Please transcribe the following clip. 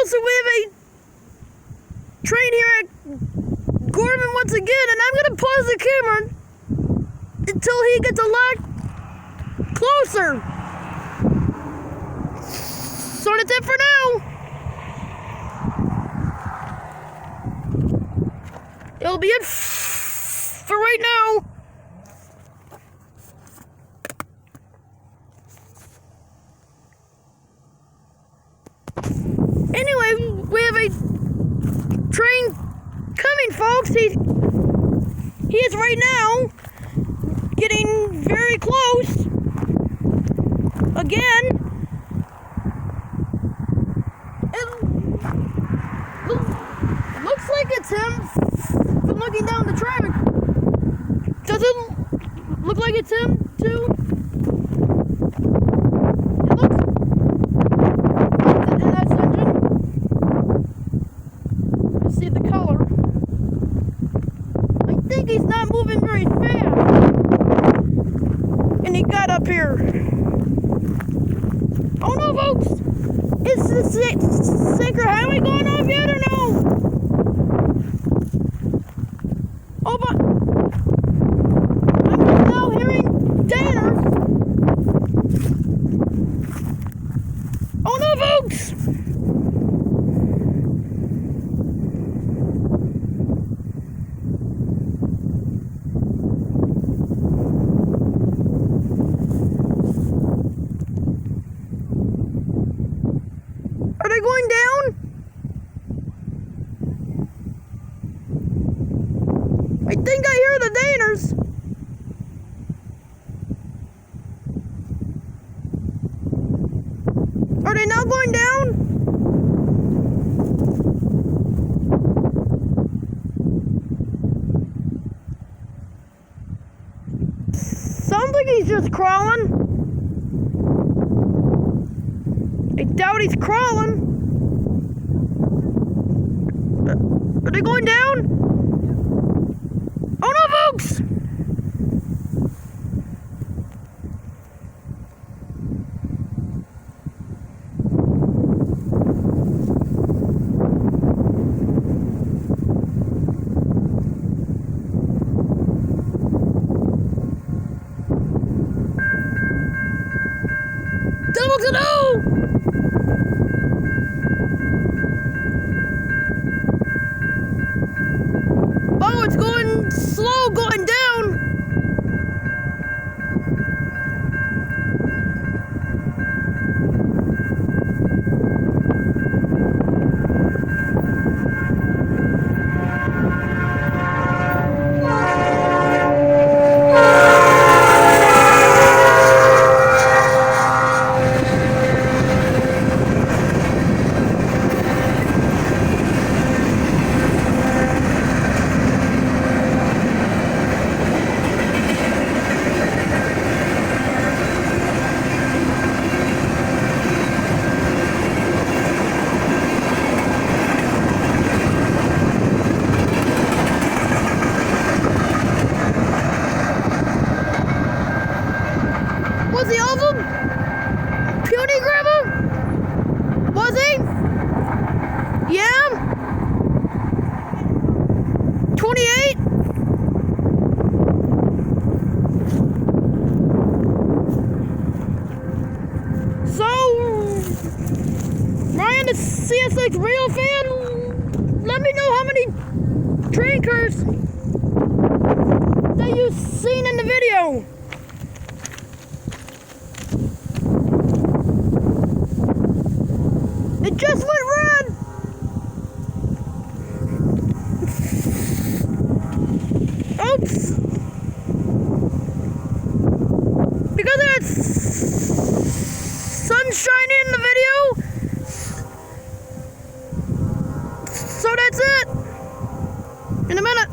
also we have a train here at Gorman once again, and I'm gonna pause the camera until he gets a lot closer. So that's it for now. It'll be it for right now. Anyway, we have a train coming, folks. He is right now getting very close. Again, it looks like it's him from looking down the track. Does it look like it's him too? It looks in that engine. You see the color. I think he's not moving very fast. And he got up here. Oh no, folks! Is the Sacred Highway going off yet or no? Oh, but I'm now hearing Danners. Oh no, folks! Are they going down? I think I hear the Danners. Are they now going down? Sounds like he's just crawling. I doubt he's crawling. Are they going down? Oh no, folks! Double to know! Oh, it's going slow, going down. Was he of them? Puny Grandma? Was he? Yeah? 28? So, Ryan, the CSX real fan, let me know how many train cars that you've seen in the video. It just went red! Oops! Because it's sun shining in the video. So that's it. In a minute.